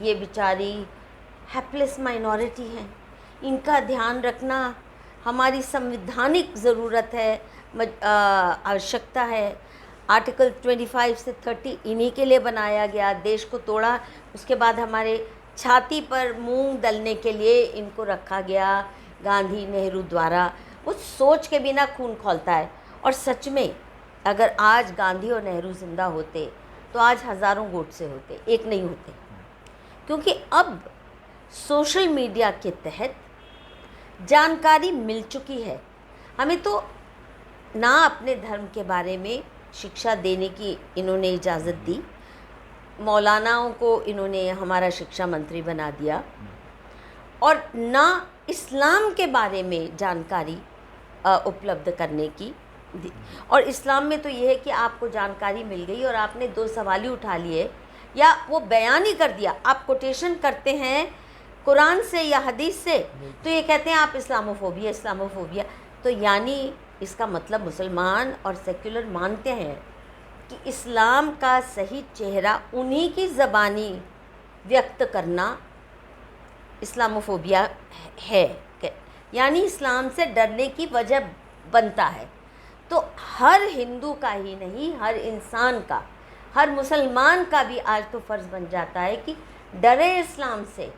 ये बेचारी helpless minority हैं, इनका ध्यान रखना हमारी संवैधानिक ज़रूरत है, आवश्यकता है। आर्टिकल 25 से 30 इन्हीं के लिए बनाया गया, देश को तोड़ा, उसके बाद हमारे छाती पर मूंग दलने के लिए इनको रखा गया गांधी नेहरू द्वारा। वो सोच के बिना खून खौलता है। और सच में अगर आज गांधी और नेहरू जिंदा होते तो आज हज़ारों गोडसे होते, एक नहीं होते। क्योंकि अब सोशल मीडिया के तहत जानकारी मिल चुकी है हमें, तो ना अपने धर्म के बारे में शिक्षा देने की इन्होंने इजाज़त दी, मौलानाओं को इन्होंने हमारा शिक्षा मंत्री बना दिया, और ना इस्लाम के बारे में जानकारी उपलब्ध करने की दी। और इस्लाम में तो ये है कि आपको जानकारी मिल गई और आपने दो सवाल ही उठा लिए या वो बयान ही कर दिया, आप कोटेशन करते हैं कुरान से या हदीस से, तो ये कहते हैं आप इस्लामोफोबिया इस्लामोफोबिया। तो यानी इसका मतलब मुसलमान और सेक्युलर मानते हैं कि इस्लाम का सही चेहरा उन्हीं की ज़बानी व्यक्त करना इस्लामोफोबिया है, यानी इस्लाम से डरने की वजह बनता है। तो हर हिंदू का ही नहीं, हर इंसान का, हर मुसलमान का भी आज तो फ़र्ज़ बन जाता है कि डरे इस्लाम से,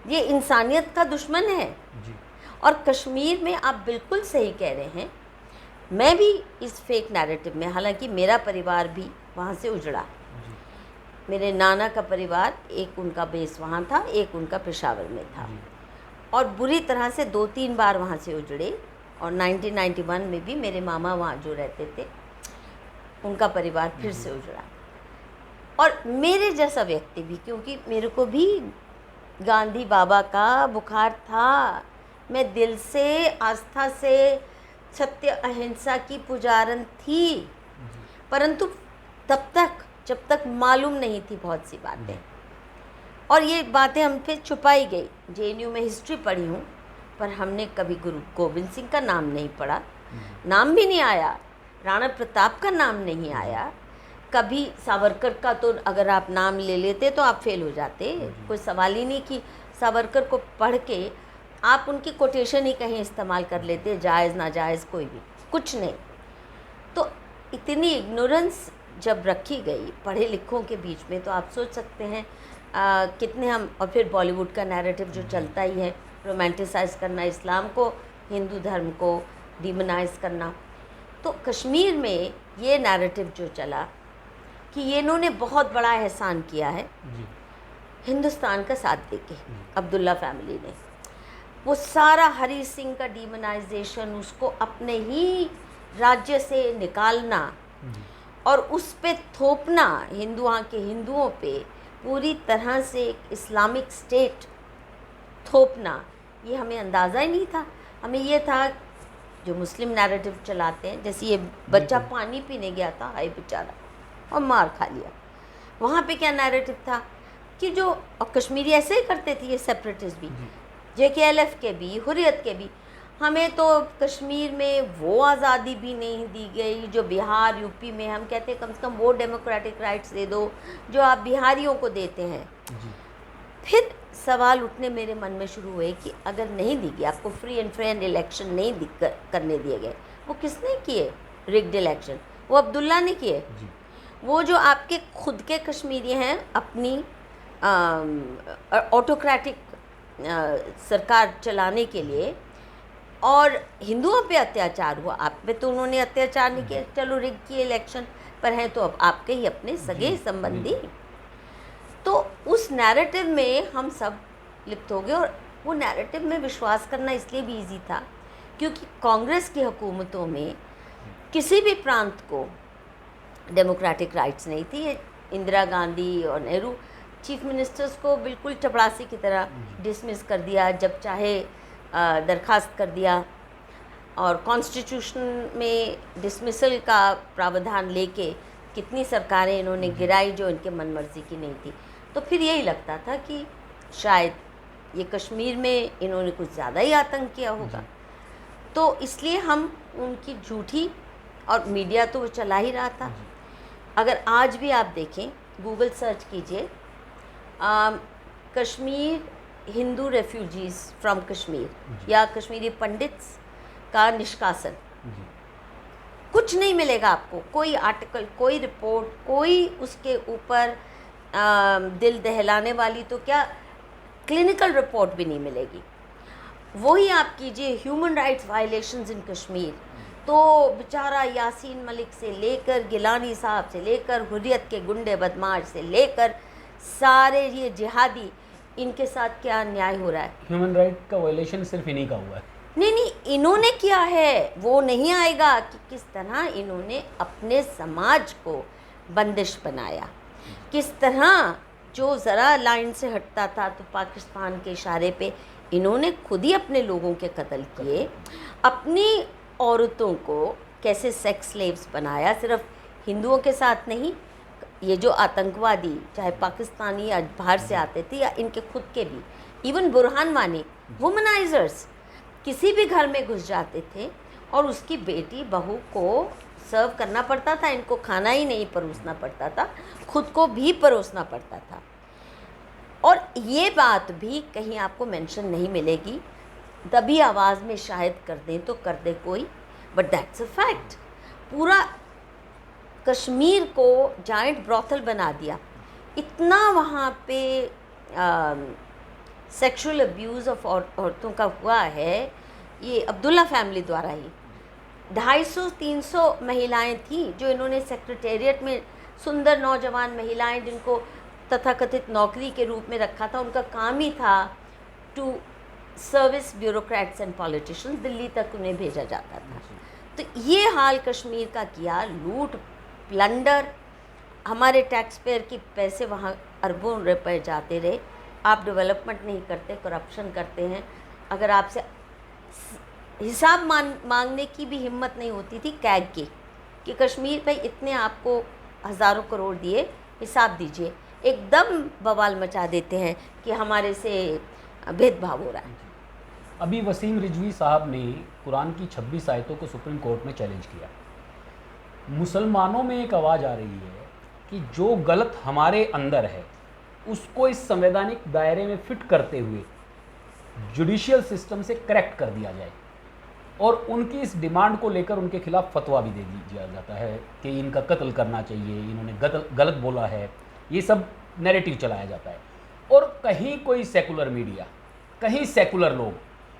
ये इंसानियत का दुश्मन है जी। और कश्मीर में आप बिल्कुल सही कह रहे हैं, मैं भी इस फेक नैरेटिव में, हालांकि मेरा परिवार भी वहाँ से उजड़ा, मेरे नाना का परिवार, एक उनका बेस वहाँ था, एक उनका पेशावर में था, और बुरी तरह से 2-3 बार वहाँ से उजड़े। और 1991 में भी मेरे मामा वहाँ जो रहते थे उनका परिवार फिर से उजड़ा। और मेरे जैसा व्यक्ति भी, क्योंकि मेरे को भी गांधी बाबा का बुखार था, मैं दिल से, आस्था से सत्य अहिंसा की पुजारन थी, परंतु तब तक जब तक मालूम नहीं थी बहुत सी बातें, और ये बातें हम पे छुपाई गई। जेएनयू में हिस्ट्री पढ़ी हूँ, पर हमने कभी गुरु गोविंद सिंह का नाम नहीं पढ़ा, नाम भी नहीं आया, राणा प्रताप का नाम नहीं आया, कभी सावरकर का तो अगर आप नाम ले लेते तो आप फेल हो जाते, कोई सवाल ही नहीं कि सावरकर को पढ़ के आप उनकी कोटेशन ही कहीं इस्तेमाल कर लेते, जायज़ नाजायज़ कोई भी कुछ नहीं। तो इतनी इग्नोरेंस जब रखी गई पढ़े लिखों के बीच में, तो आप सोच सकते हैं कितने हम, और फिर बॉलीवुड का नैरेटिव जो चलता ही है, रोमांटिसाइज़ करना इस्लाम को, हिंदू धर्म को डिमोनाइज़ करना। तो कश्मीर में ये नैरेटिव जो चला कि ये इन्होंने बहुत बड़ा एहसान किया है हिंदुस्तान का साथ देके, अब्दुल्ला फैमिली ने वो सारा हरी सिंह का डिमोनाइजेशन, उसको अपने ही राज्य से निकालना और उस पे थोपना, वहाँ के हिंदुओं पे पूरी तरह से एक इस्लामिक स्टेट थोपना, ये हमें अंदाज़ा ही नहीं था। हमें ये था जो मुस्लिम नैरेटिव चलाते हैं, जैसे ये बच्चा पानी पीने गया था, हाय बेचारा, और मार खा लिया। वहाँ पे क्या नैरेटिव था कि जो, और कश्मीरी ऐसे ही करते थे, ये सेपरेटिस्ट भी, JKLF के भी, हुर्रियत के भी, हमें तो कश्मीर में वो आज़ादी भी नहीं दी गई जो बिहार यूपी में, हम कहते हैं कम से कम वो डेमोक्रेटिक राइट्स दे दो जो आप बिहारियों को देते हैं। फिर सवाल उठने मेरे मन में शुरू हुए कि अगर नहीं दी गई, आपको फ्री एंड फेयर इलेक्शन नहीं करने दिए गए, वो किसने किए? रिग्ड इलेक्शन वो अब्दुल्ला ने किए। वो जो आपके खुद के कश्मीरी हैं, अपनी ऑटोक्रेटिक सरकार चलाने के लिए, और हिंदुओं पे अत्याचार हुआ, आप पे तो उन्होंने अत्याचार नहीं किया, चलो रिग किए इलेक्शन, पर हैं तो अब आपके ही अपने सगे संबंधी। तो उस नैरेटिव में हम सब लिप्त हो गए, और वो नैरेटिव में विश्वास करना इसलिए भी इजी था क्योंकि कांग्रेस की हुकूमतों में किसी भी प्रांत को डेमोक्रेटिक राइट्स नहीं थी। इंदिरा गांधी और नेहरू चीफ मिनिस्टर्स को बिल्कुल चपरासी की तरह डिसमिस कर दिया, जब चाहे दरखास्त कर दिया, और कॉन्स्टिट्यूशन में डिसमिसल का प्रावधान लेके कितनी सरकारें इन्होंने गिराई जो इनके मनमर्जी की नहीं थी। तो फिर यही लगता था कि शायद ये कश्मीर में इन्होंने कुछ ज़्यादा ही आतंक किया होगा। तो इसलिए हम उनकी झूठी, और मीडिया तो वो चला ही रहा था। अगर आज भी आप देखें, गूगल सर्च कीजिए, कश्मीर हिंदू रेफ्यूजीज फ्रॉम कश्मीर या कश्मीरी पंडित्स का निष्कासन, कुछ नहीं मिलेगा आपको, कोई आर्टिकल, कोई रिपोर्ट, कोई उसके ऊपर दिल दहलाने वाली तो क्या क्लिनिकल रिपोर्ट भी नहीं मिलेगी। वही आप कीजिए ह्यूमन राइट्स वायलेशंस इन कश्मीर, तो बेचारा यासीन मलिक से लेकर गिलानी साहब से लेकर हुर्रियत के गुंडे बदमाश से लेकर सारे ये जिहादी, इनके साथ क्या अन्याय हो रहा है। ह्यूमन राइट का वायलेशन सिर्फ इन्हीं का हुआ है। नहीं, इन्होंने किया है, वो नहीं आएगा कि किस तरह इन्होंने अपने समाज को बंदिश बनाया, किस तरह जो ज़रा लाइन से हटता था तो पाकिस्तान के इशारे पे इन्होंने खुद ही अपने लोगों के कत्ल किए, अपनी औरतों को कैसे सेक्स स्लेव्स बनाया, सिर्फ हिंदुओं के साथ नहीं, ये जो आतंकवादी चाहे पाकिस्तानी या बाहर से आते थे या इनके खुद के भी, इवन बुरहान वानी वुमनाइजर्स किसी भी घर में घुस जाते थे और उसकी बेटी बहू को सर्व करना पड़ता था, इनको खाना ही नहीं परोसना पड़ता था, खुद को भी परोसना पड़ता था। और ये बात भी कहीं आपको मेंशन नहीं मिलेगी, दबी आवाज़ में शायद कर दें तो कर दे कोई, बट दैट्स अ फैक्ट। पूरा कश्मीर को जाइंट ब्रॉथल बना दिया, इतना वहाँ पे सेक्सुअल अब्यूज़ ऑफ औरतों का हुआ है, ये अब्दुल्ला फैमिली द्वारा ही 250-300 महिलाएं थीं जो इन्होंने सेक्रेटेरिएट में, सुंदर नौजवान महिलाएं जिनको तथाकथित नौकरी के रूप में रखा था, उनका काम ही था to service bureaucrats and politicians, Delhi तक उन्हें भेजा जाता था। तो ये हाल कश्मीर का किया, लूट प्लंडर, हमारे टैक्स पेयर की पैसे वहाँ अरबों रुपए जाते रहे। आप डेवलपमेंट नहीं करते, करप्शन करते हैं। अगर आपसे हिसाब मांगने की भी हिम्मत नहीं होती थी कैग की कि कश्मीर पे इतने आपको हज़ारों करोड़ दिए, हिसाब दीजिए, एकदम बवाल मचा देते हैं कि हमारे से भेदभाव हो रहा है। अभी वसीम रिजवी साहब ने कुरान की 26 आयतों को सुप्रीम कोर्ट में चैलेंज किया। मुसलमानों में एक आवाज़ आ रही है कि जो गलत हमारे अंदर है उसको इस संवैधानिक दायरे में फिट करते हुए जुडिशियल सिस्टम से करेक्ट कर दिया जाए, और उनकी इस डिमांड को लेकर उनके खिलाफ फतवा भी दे दिया जाता है कि इनका कत्ल करना चाहिए, इन्होंने गलत बोला है, ये सब नैरेटिव चलाया जाता है। और कहीं कोई सेकुलर मीडिया, कहीं सेकुलर लोग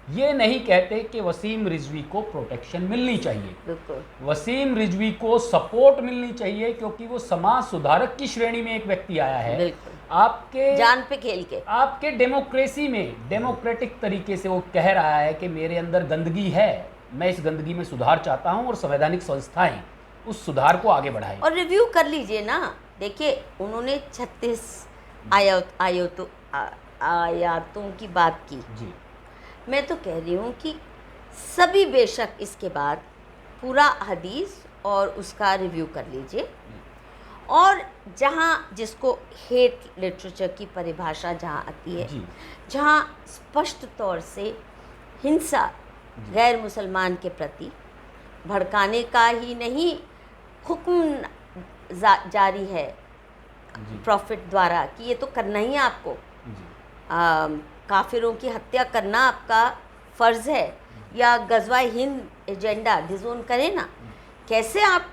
ये नहीं कहते कि वसीम रिजवी को प्रोटेक्शन मिलनी चाहिए, वसीम रिजवी को सपोर्ट मिलनी चाहिए, क्योंकि वो समाज सुधारक की श्रेणी में एक व्यक्ति आया है, आपके जान पे खेल के, आपके डेमोक्रेसी में डेमोक्रेटिक तरीके से वो कह रहा है कि मेरे अंदर गंदगी है, मैं इस गंदगी में सुधार चाहता हूं, और संवैधानिक संस्थाएं उस सुधार को आगे बढ़ाएं। और रिव्यू कर लीजिए ना, देखिए उन्होंने 36 आयातों की बात की जी। मैं तो कह रही हूँ कि सभी बेशक इसके बाद पूरा हदीस और उसका रिव्यू कर लीजिए, और जहाँ जिसको हेट लिटरेचर की परिभाषा जहाँ आती है, जहाँ स्पष्ट तौर से हिंसा गैर मुसलमान के प्रति भड़काने का ही नहीं हुक्म जारी है प्रॉफिट द्वारा कि ये तो करना ही है आपको, काफिरों की हत्या करना आपका फ़र्ज़ है, या गज़वा हिंद एजेंडा डिज़ोन करें ना। कैसे आप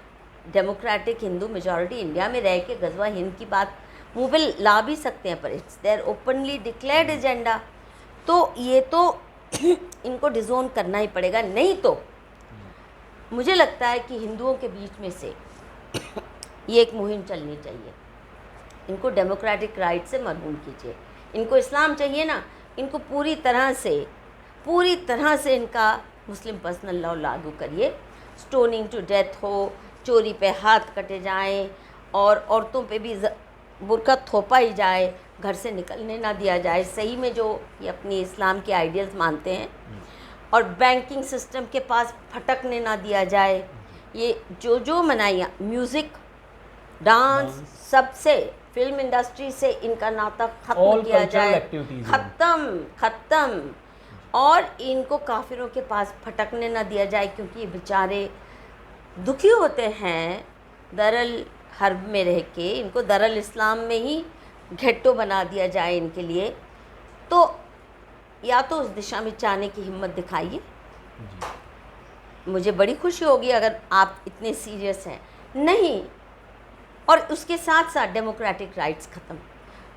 डेमोक्रेटिक हिंदू मेजॉरिटी इंडिया में रह के गज़वा हिंद की बात मुँह पे ला भी सकते हैं, पर it's their openly declared agenda, तो ये तो इनको डिज़ोन करना ही पड़ेगा। नहीं तो मुझे लगता है कि हिंदुओं के बीच में से ये एक मुहिम चलनी चाहिए, इनको डेमोक्रेटिक राइट से मरहूम कीजिए। इनको इस्लाम चाहिए ना, इनको पूरी तरह से इनका मुस्लिम पर्सनल लॉ लागू करिए, स्टोनिंग टू डेथ हो, चोरी पे हाथ कटे जाएं, और औरतों पे भी बुर्का थोपा ही जाए, घर से निकलने ना दिया जाए, सही में जो ये अपनी इस्लाम के आइडियल्स मानते हैं, और बैंकिंग सिस्टम के पास फटकने ना दिया जाए। ये जो मनाइयाँ, म्यूज़िक, डांस, सबसे फिल्म इंडस्ट्री से इनका नाता ख़त्म किया जाए, ख़त्म, और इनको काफिरों के पास फटकने ना दिया जाए, क्योंकि ये बेचारे दुखी होते हैं दरअल हर्ब में रह के, इनको दरअल इस्लाम में ही घेट्टो बना दिया जाए इनके लिए, तो या तो उस दिशा में जाने की हिम्मत दिखाइए। जी। मुझे बड़ी खुशी होगी अगर आप इतने सीरियस हैं। नहीं, और उसके साथ साथ डेमोक्रेटिक राइट्स ख़त्म,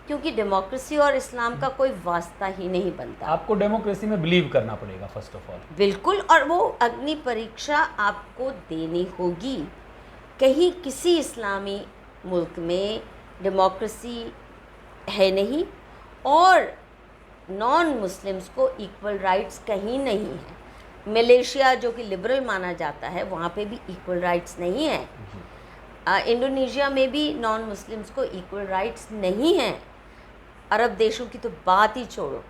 क्योंकि डेमोक्रेसी और इस्लाम का कोई वास्ता ही नहीं बनता। आपको डेमोक्रेसी में बिलीव करना पड़ेगा फर्स्ट ऑफ ऑल। बिल्कुल, और वो अग्नि परीक्षा आपको देनी होगी। कहीं किसी इस्लामी मुल्क में डेमोक्रेसी है नहीं और नॉन मुस्लिम्स को इक्वल राइट्स कहीं नहीं है। मलेशिया जो कि लिबरल माना जाता है, वहाँ पे भी इक्वल राइट्स नहीं है। इंडोनेशिया में भी नॉन मुस्लिम्स को इक्वल राइट्स नहीं हैं। अरब देशों की तो बात ही छोड़ो।